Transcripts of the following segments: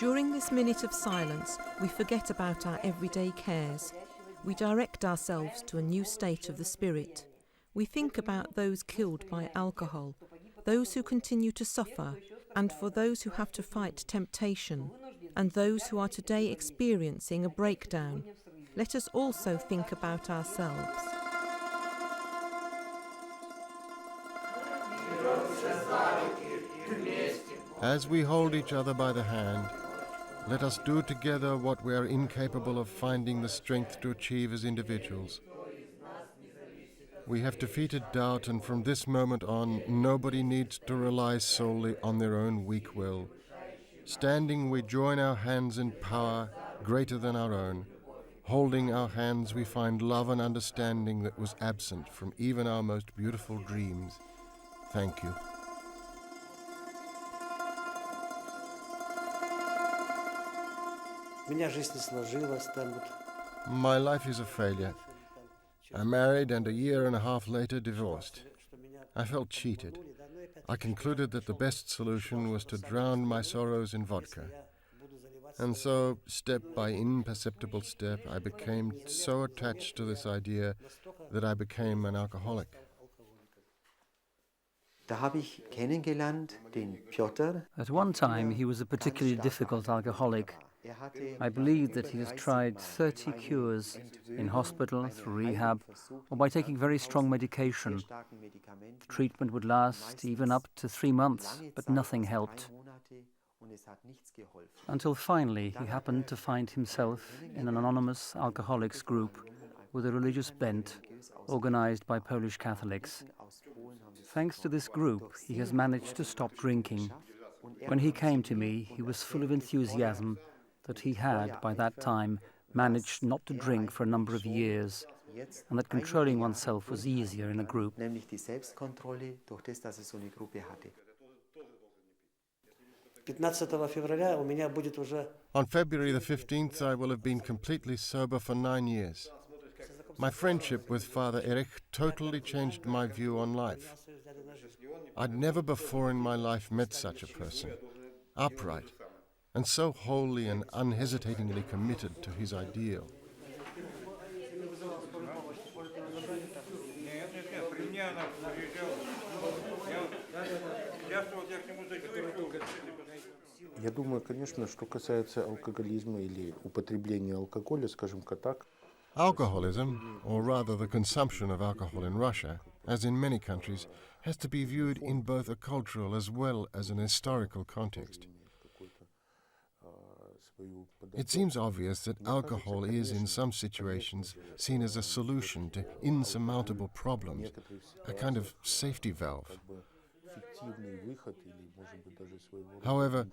During this minute of silence, we forget about our everyday cares. We direct ourselves to a new state of the spirit. We think about those killed by alcohol, those who continue to suffer, and for those who have to fight temptation, and those who are today experiencing a breakdown. Let us also think about ourselves. As we hold each other by the hand, let us do together what we are incapable of finding the strength to achieve as individuals. We have defeated doubt, and from this moment on, nobody needs to rely solely on their own weak will. Standing, we join our hands in power greater than our own. Holding our hands, we find love and understanding that was absent from even our most beautiful dreams. Thank you. My life is a failure. I married and a year and a half later divorced. I felt cheated. I concluded that the best solution was to drown my sorrows in vodka. And so, step by imperceptible step, I became so attached to this idea that I became an alcoholic. At one time, he was a particularly difficult alcoholic. I believe that he has tried 30 cures in hospital, through rehab, or by taking very strong medication. The treatment would last even up to 3 months, but nothing helped. Until finally he happened to find himself in an anonymous alcoholics group with a religious bent, organized by Polish Catholics. Thanks to this group, he has managed to stop drinking. When he came to me, he was full of enthusiasm that he had, by that time, managed not to drink for a number of years, and that controlling oneself was easier in a group. On February the 15th, I will have been completely sober for 9 years. My friendship with Fr Erich totally changed my view on life. I'd never before in my life met such a person, upright, and so wholly and unhesitatingly committed to his ideal. Я думаю, конечно, что касается алкоголизма или употребления алкоголя, скажем-ка так. Alcoholism, or rather the consumption of alcohol in Russia, as in many countries, has to be viewed in both a cultural as well as an historical context. It seems obvious that alcohol is, in some situations, seen as a solution to insurmountable problems, a kind of safety valve. However,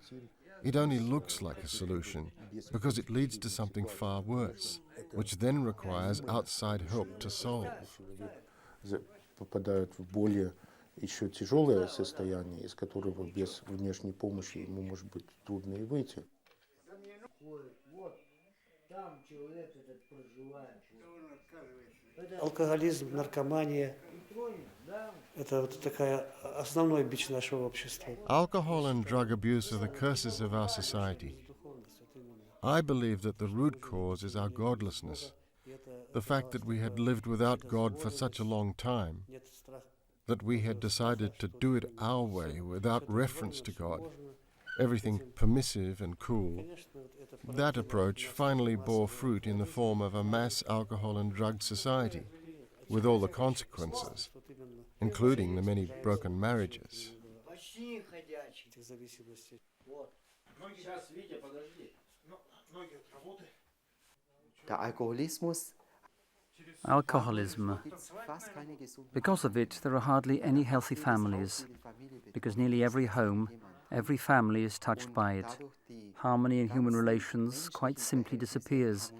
it only looks like a solution because it leads to something far worse, which then requires outside help to solve. Попадают в более еще тяжелое состояние, из которого без внешней помощи ему может быть трудно и выйти. Алкоголизм, наркомания – это вот такая основной бич нашего общества. Alcohol and drug abuse are the curses of our society. I believe that the root cause is our godlessness, the fact that we had lived without God for such a long time, that we had decided to do it our way without reference to God, everything permissive and cool. That approach finally bore fruit in the form of a mass alcohol and drug society, with all the consequences, including the many broken marriages. Alcoholism. Because of it, there are hardly any healthy families, because nearly every home, every family is touched by it. Harmony in human relations quite simply disappears,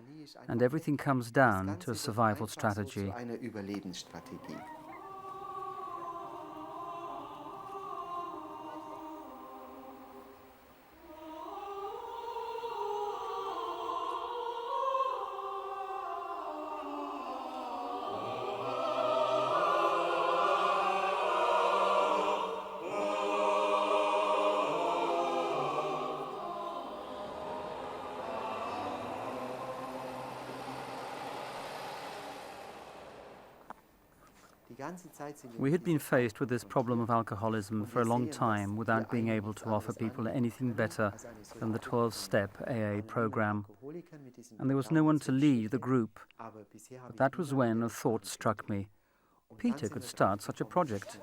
and everything comes down to a survival strategy. We had been faced with this problem of alcoholism for a long time without being able to offer people anything better than the 12-step AA program. And there was no one to lead the group. But that was when a thought struck me. Peter could start such a project.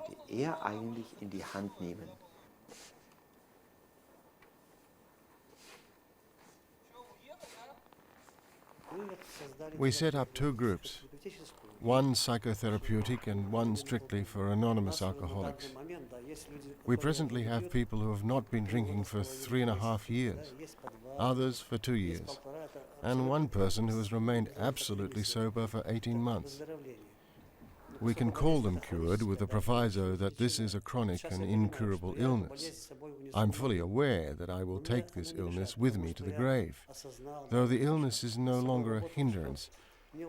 We set up two groups, one psychotherapeutic and one strictly for anonymous alcoholics. We presently have people who have not been drinking for 3.5 years, others for 2 years, and one person who has remained absolutely sober for 18 months. We can call them cured with the proviso that this is a chronic and incurable illness. I'm fully aware that I will take this illness with me to the grave, though the illness is no longer a hindrance,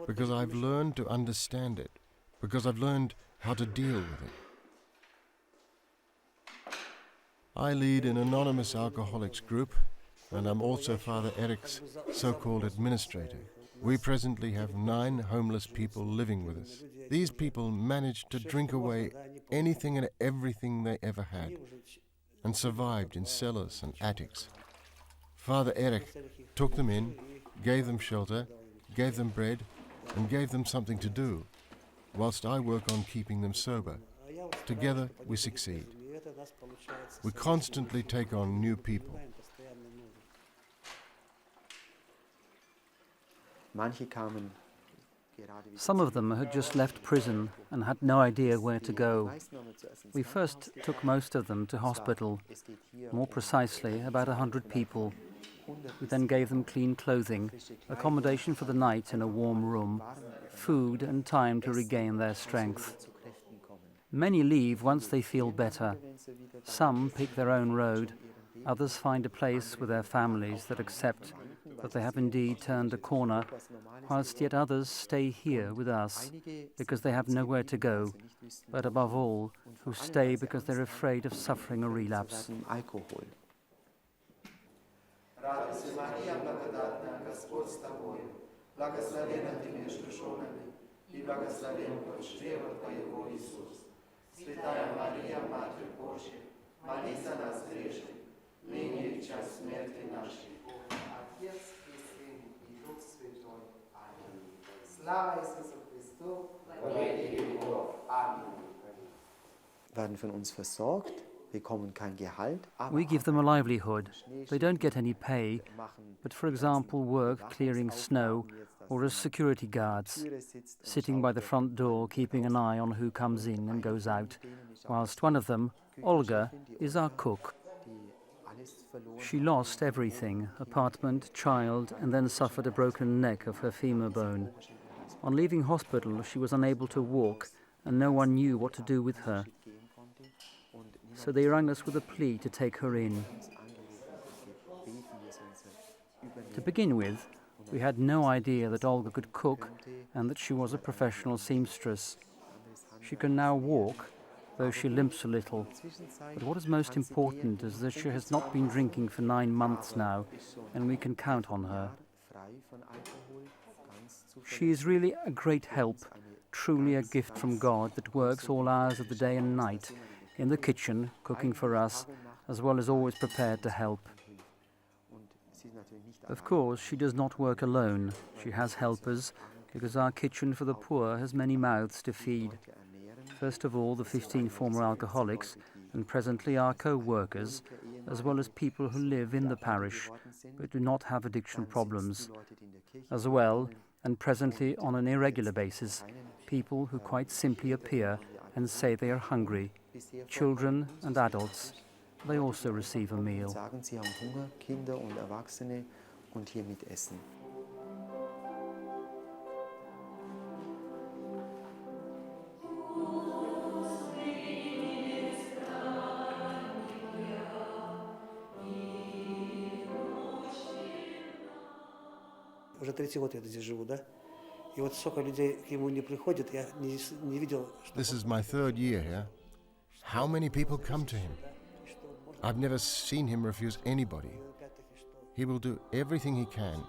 because I've learned to understand it, because I've learned how to deal with it. I lead an anonymous alcoholics group, and I'm also Fr Erich's so-called administrator. We presently have 9 homeless people living with us. These people managed to drink away anything and everything they ever had, and survived in cellars and attics. Fr Erich took them in, gave them shelter, gave them bread, and gave them something to do, whilst I work on keeping them sober. Together we succeed. We constantly take on new people. Some of them had just left prison and had no idea where to go. We first took most of them to hospital, more precisely about 100 people. We then gave them clean clothing, accommodation for the night in a warm room, food and time to regain their strength. Many leave once they feel better. Some pick their own road, others find a place with their families that accept that they have indeed turned a corner, whilst yet others stay here with us because they have nowhere to go, but above all, who stay because they're afraid of suffering a relapse. We give them a livelihood. They don't get any pay, but for example work clearing snow or as security guards, sitting by the front door keeping an eye on who comes in and goes out, whilst one of them, Olga, is our cook. She lost everything, apartment, child, and then suffered a broken neck of her femur bone. On leaving hospital, she was unable to walk, and no one knew what to do with her. So they rang us with a plea to take her in. To begin with, we had no idea that Olga could cook and that she was a professional seamstress. She can now walk, though she limps a little. But what is most important is that she has not been drinking for 9 months now, and we can count on her. She is really a great help, truly a gift from God that works all hours of the day and night, in the kitchen, cooking for us, as well as always prepared to help. Of course, she does not work alone. She has helpers, because our kitchen for the poor has many mouths to feed. First of all, the 15 former alcoholics, and presently our co-workers, as well as people who live in the parish, but do not have addiction problems. As well, and presently on an irregular basis, people who quite simply appear and say they are hungry, children and adults. They also receive a meal. Уже 3-й год я здесь живу, да? И вот сколько людей к нему не приходит, я не видел. This is my 3rd year here. How many people come to him? I've never seen him refuse anybody. He will do everything he can.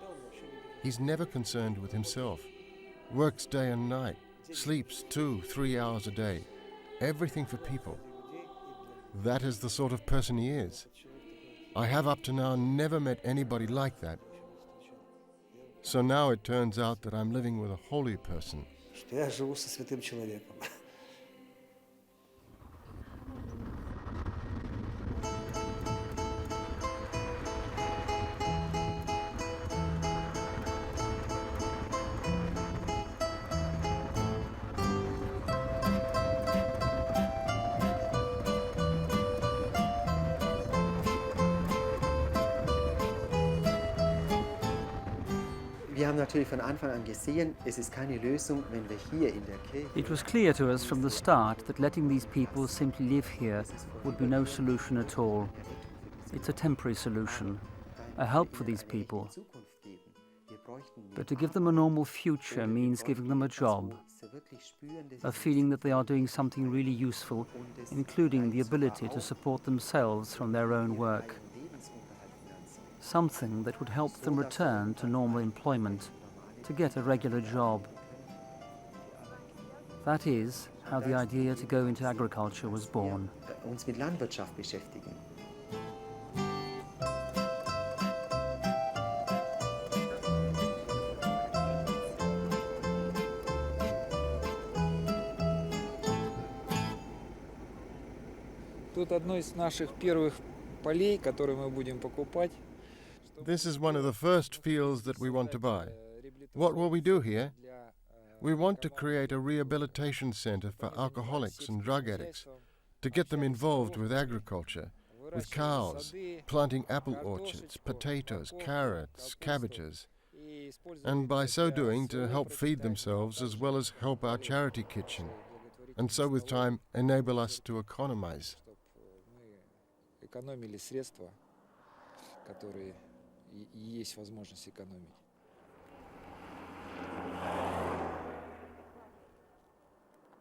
He's never concerned with himself. Works day and night. sleeps 2-3 hours a day, everything for people. That is the sort of person he is. I have up to now never met anybody like that. So now it turns out that I'm living with a holy person. Что я живу со святым человеком. Wir haben natürlich von Anfang an gesehen, es ist keine Lösung, wenn wir hier in der Kirche. It was clear to us from the start that letting these people simply live here would be no solution at all. It's a temporary solution, a help for these people. But to give them a normal future means giving them a job, a feeling that they are doing something really useful, including the ability to support themselves from their own work. Something that would help them return to normal employment, to get a regular job. That is how the idea to go into agriculture was born. Uns mit Landwirtschaft beschäftigen. Тут одно из наших первых полей, которые мы будем покупать. This is one of the first fields that we want to buy. What will we do here? We want to create a rehabilitation center for alcoholics and drug addicts, to get them involved with agriculture, with cows, planting apple orchards, potatoes, carrots, cabbages, and by so doing to help feed themselves as well as help our charity kitchen, and so with time enable us to economize. Экономили средства, которые и есть возможность экономить.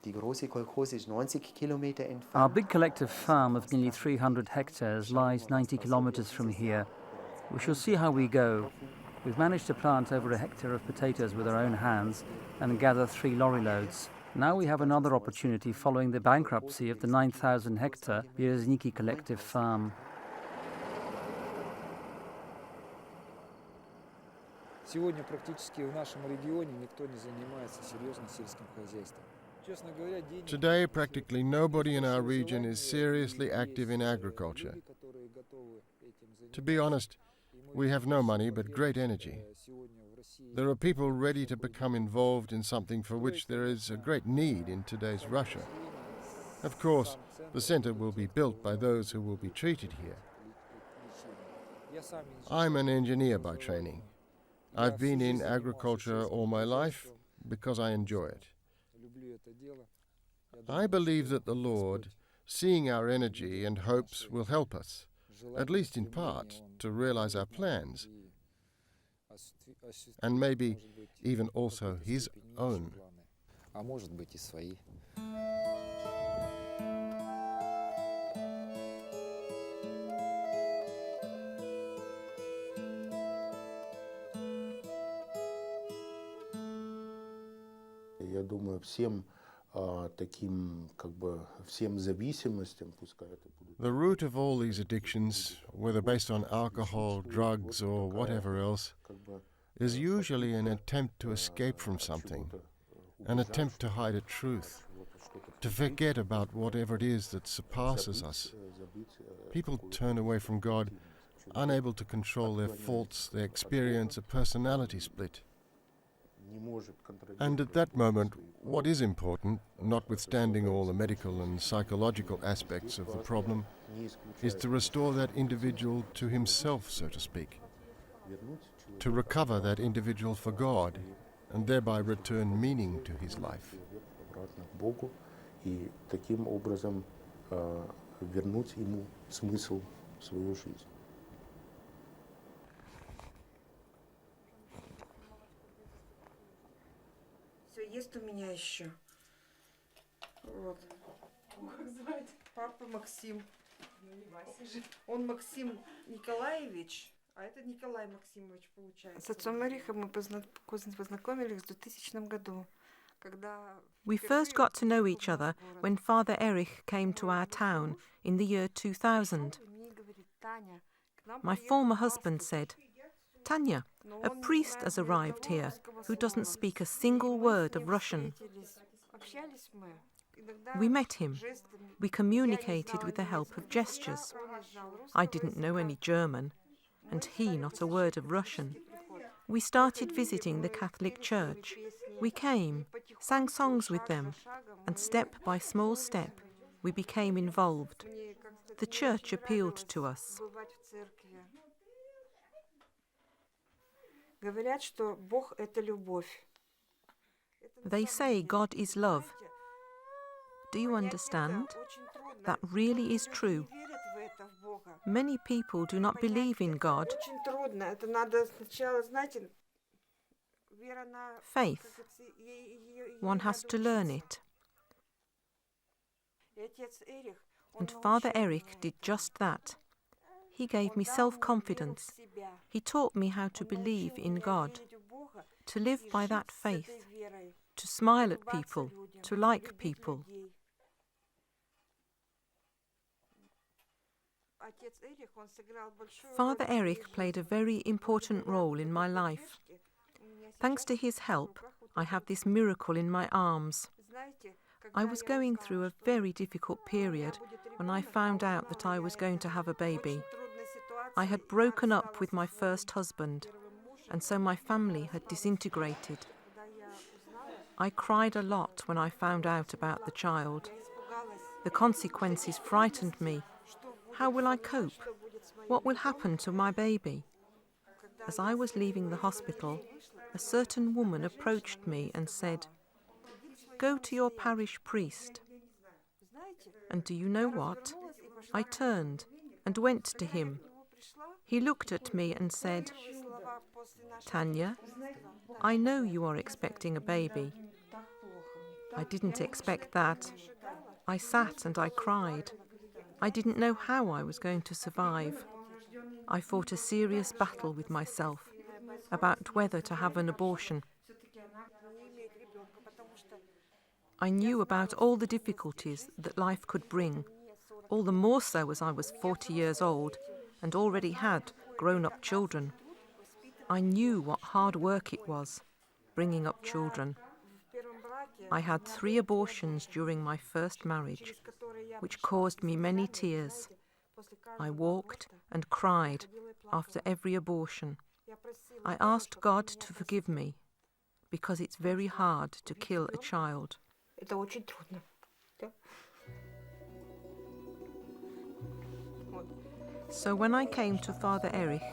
Die große Kolchose ist 90 Kilometer entfernt. Our big collective farm of nearly 300 hectares lies 90 kilometers from here. We shall see how we go. We've managed to plant over a hectare of potatoes with our own hands and gather 3 lorry loads. Now we have another opportunity following the bankruptcy of the 9,000-hectare Bierezniki collective farm. Сегодня практически в нашем регионе никто не занимается серьезно сельским хозяйством. Честно говоря, денег... Today, practically nobody in our region is seriously active in agriculture. To be honest, we have no money but great energy. There are people ready to become involved in something for which there is a great need in today's Russia. Of course, the center will be built by those who will be treated here. I'm an engineer by training. I've been in agriculture all my life because I enjoy it. I believe that the Lord, seeing our energy and hopes, will help us, at least in part, to realize our plans, and maybe even also His own. А может быть и свои. Я думаю, всем таким, всем зависимостям, пускай это будет. The root of all these addictions, whether based on alcohol, drugs, or whatever else, is usually an attempt to escape from something, an attempt to hide a truth, to forget about whatever it is that surpasses us. People turn away from God, unable to control their faults, they experience a personality split. And at that moment, what is important, notwithstanding all the medical and psychological aspects of the problem, is to restore that individual to himself, so to speak, to recover that individual for God, and thereby return meaning to his life. И таким образом вернуть ему смысл в свою жизнь. Есть у меня еще. Вот. Папа Максим. Он Максим Николаевич, а это Николай Максимович получается. С отцом Эрихом мы познакомились в 2000 году. We first got to know each other when Father Erich came to our town in the year 2000. My former husband said, "Tanya, a priest has arrived here who doesn't speak a single word of Russian." We met him. We communicated with the help of gestures. I didn't know any German, and he not a word of Russian. We started visiting the Catholic Church. We came, sang songs with them, and step by small step, we became involved. The church appealed to us. They say God is love. Do you understand? That really is true. Many people do not believe in God. Faith. One has to learn it. And Father Erich did just that. He gave me self-confidence. He taught me how to believe in God, to live by that faith, to smile at people, to like people. Father Erich played a very important role in my life. Thanks to his help, I have this miracle in my arms. I was going through a very difficult period when I found out that I was going to have a baby. I had broken up with my first husband, and so my family had disintegrated. I cried a lot when I found out about the child. The consequences frightened me. How will I cope? What will happen to my baby? As I was leaving the hospital, a certain woman approached me and said, "Go to your parish priest." And do you know what? I turned and went to him. He looked at me and said, "Tanya, I know you are expecting a baby." I didn't expect that. I sat and I cried. I didn't know how I was going to survive. I fought a serious battle with myself about whether to have an abortion. I knew about all the difficulties that life could bring, all the more so as I was 40 years old and already had grown-up children. I knew what hard work it was, bringing up children. I had 3 abortions during my first marriage, which caused me many tears. I walked and cried after every abortion. I asked God to forgive me, because it's very hard to kill a child. So when I came to Father Erich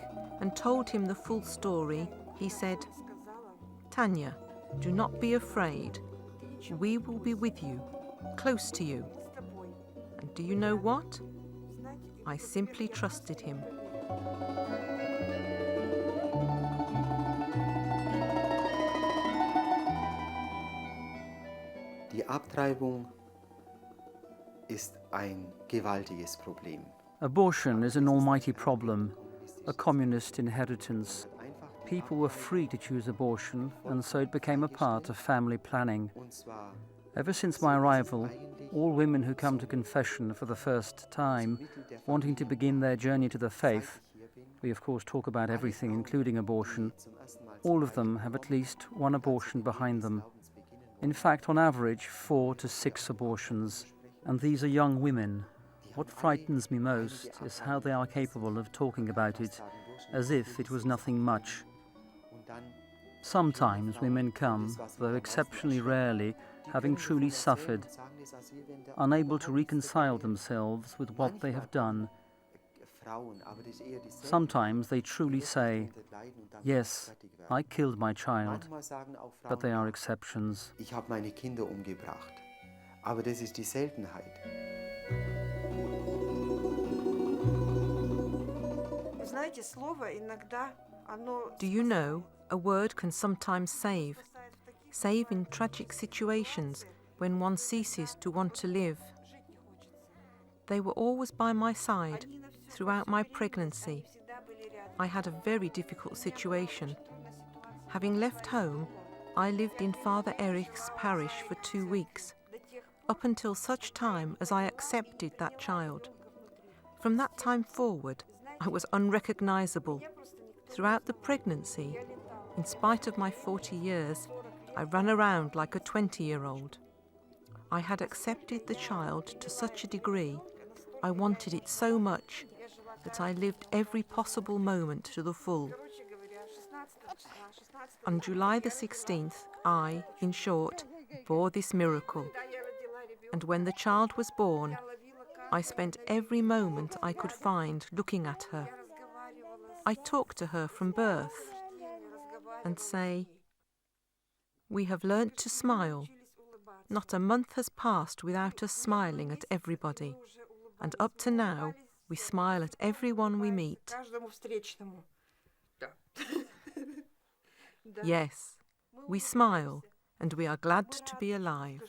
and told him the full story, he said, "Tanya, do not be afraid. We will be with you, close to you." And do you know what? I simply trusted him. Die Abtreibung ist ein gewaltiges Problem. Abortion is an almighty problem, a communist inheritance. People were free to choose abortion, and so it became a part of family planning. Ever since my arrival, all women who come to confession for the first time, wanting to begin their journey to the faith, we of course talk about everything, including abortion, all of them have at least one abortion behind them. In fact, on average, 4 to 6 abortions, and these are young women. What frightens me most is how they are capable of talking about it as if it was nothing much. Sometimes women come, though exceptionally rarely, having truly suffered, unable to reconcile themselves with what they have done. Sometimes they truly say, "Yes, I killed my child," but they are exceptions. Ich habe meine Kinder umgebracht. Aber das ist die Seltenheit. Do you know, a word can sometimes save in tragic situations when one ceases to want to live. They were always by my side throughout my pregnancy. I had a very difficult situation. Having left home, I lived in Fr Erich's parish for 2 weeks, up until such time as I accepted that child. From that time forward, I was unrecognisable. Throughout the pregnancy, in spite of my 40 years, I ran around like a 20-year-old. I had accepted the child to such a degree, I wanted it so much, that I lived every possible moment to the full. On July the 16th, I, in short, bore this miracle. And when the child was born, I spent every moment I could find looking at her. I talked to her from birth and say, "We have learnt to smile. Not a month has passed without us smiling at everybody. And up to now, we smile at everyone we meet." Yes, we smile, and we are glad to be alive.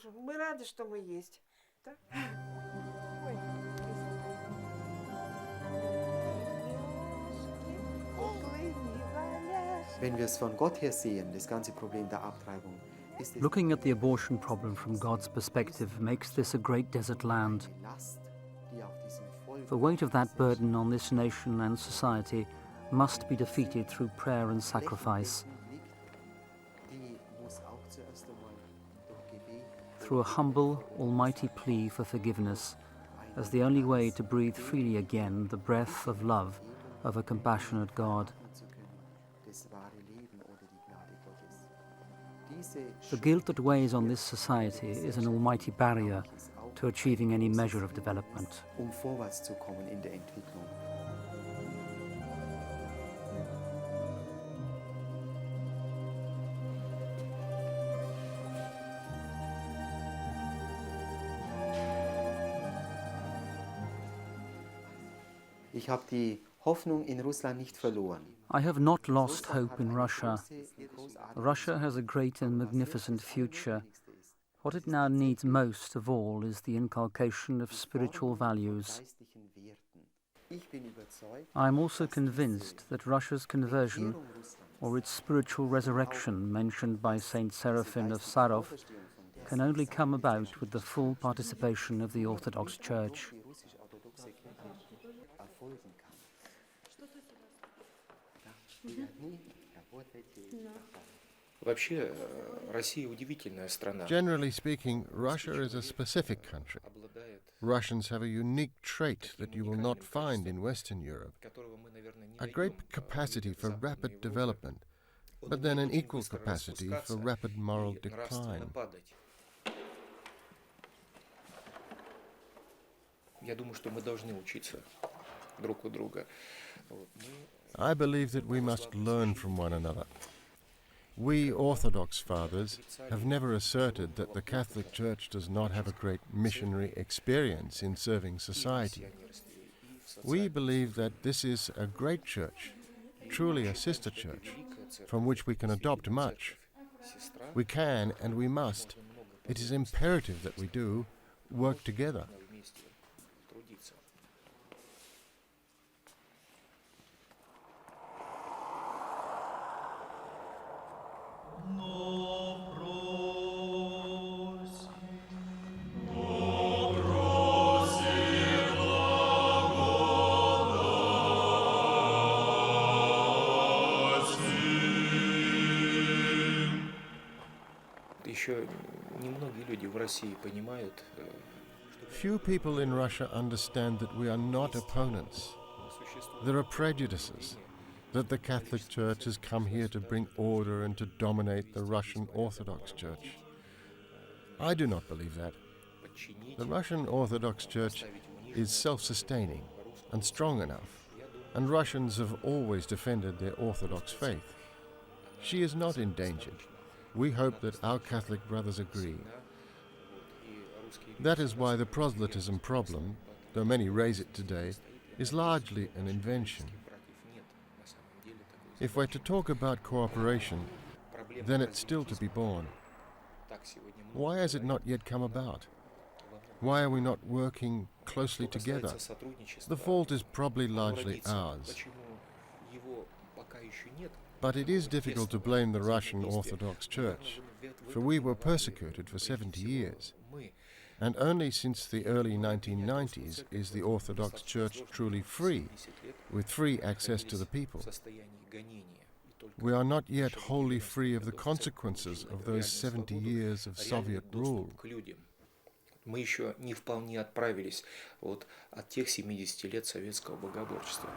Wenn wir es von Gott her sehen, das ganze Problem der Abtreibung, ist es Looking at the abortion problem from God's perspective makes this a great desert land. die Last, die auf diesem Volk The weight of that burden on this nation and society must be defeated through prayer and sacrifice, liegt, die muss auch zuerst einmal durch Gebet through a humble, almighty plea for forgiveness, as the only way to breathe freely again the breath of love of a compassionate God. zu können, das wahre Leben oder die Gnade Gottes. Diese The guilt that weighs on this society is an almighty barrier to achieving any measure of development. vorwärts zu kommen in der Entwicklung. Ich habe die Hoffnung in Russland nicht verloren. I have not lost hope in Russia. Russia has a great and magnificent future. What it now needs most of all is the inculcation of spiritual values. I am also convinced that Russia's conversion, or its spiritual resurrection mentioned by Saint Seraphim of Sarov, can only come about with the full participation of the Orthodox Church. Вообще, Россия удивительная страна. Generally speaking, Russia is a specific country. Russians have a unique trait that you will not find in Western Europe. A great capacity for rapid development, but then an equal capacity for rapid moral decline. Я думаю, что мы должны учиться друг у друга. I believe that we must learn from one another. We Orthodox fathers have never asserted that the Catholic Church does not have a great missionary experience in serving society. We believe that this is a great church, truly a sister church, from which we can adopt much. We can and we must, it is imperative that we do, work together. Еще немногие люди в России понимают, Few people in Russia understand that we are not opponents. There are prejudices, that the Catholic Church has come here to bring order and to dominate the Russian Orthodox Church. I do not believe that. The Russian Orthodox Church is self-sustaining and strong enough, and Russians have always defended their Orthodox faith. She is not endangered. We hope that our Catholic brothers agree. That is why the proselytism problem, though many raise it today, is largely an invention. If we're to talk about cooperation, then it's still to be born. Why has it not yet come about? Why are we not working closely together? The fault is probably largely ours. But it is difficult to blame the Russian Orthodox Church, for we were persecuted for 70 years. And only since the early 1990s is the Orthodox Church truly free, with free access to the people. We are not yet wholly free of the consequences of those 70 years of Soviet rule. Мы еще не вполне отправились от тех 70 лет советского богоборчества.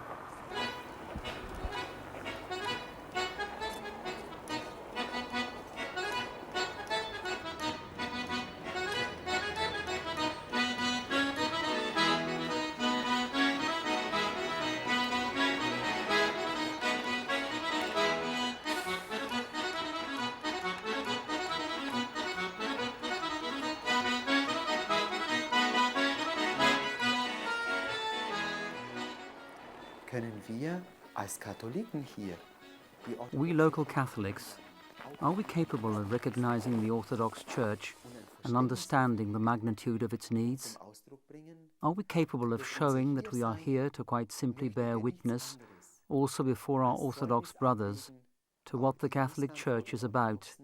Können wir als Katholiken hier, We local Catholics, are we capable of recognizing the Orthodox Church and understanding the magnitude of its needs? Ausdruck bringen, Are we capable of showing that we are here to quite simply bear witness, also before our Orthodox brothers, to what the Catholic Church is about,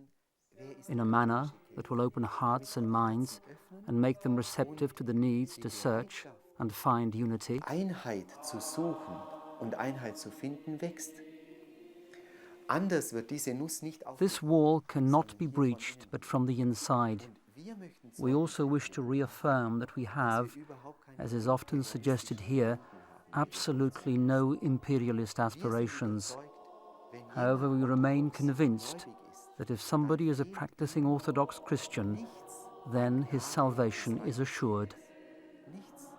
in a manner that will open hearts and minds and make them receptive to the needs to search and find unity? Einheit zu suchen und Einheit zu finden, wächst. Anders wird diese Nuss nicht auf. This wall cannot be breached but from the inside. Wir möchten We also wish to reaffirm that we have, as is often suggested here, absolutely no imperialist aspirations. However, we remain convinced that if somebody is a practicing Orthodox Christian, then his salvation is assured. nichts.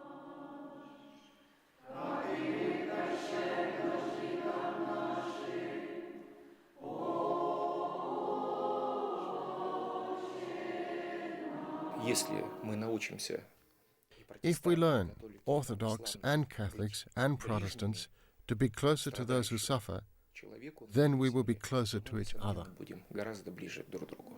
Если мы научимся If we learn, Orthodox and Catholics and Protestants, to be closer to those who suffer, then we will be closer to each other. будем гораздо ближе друг к другу.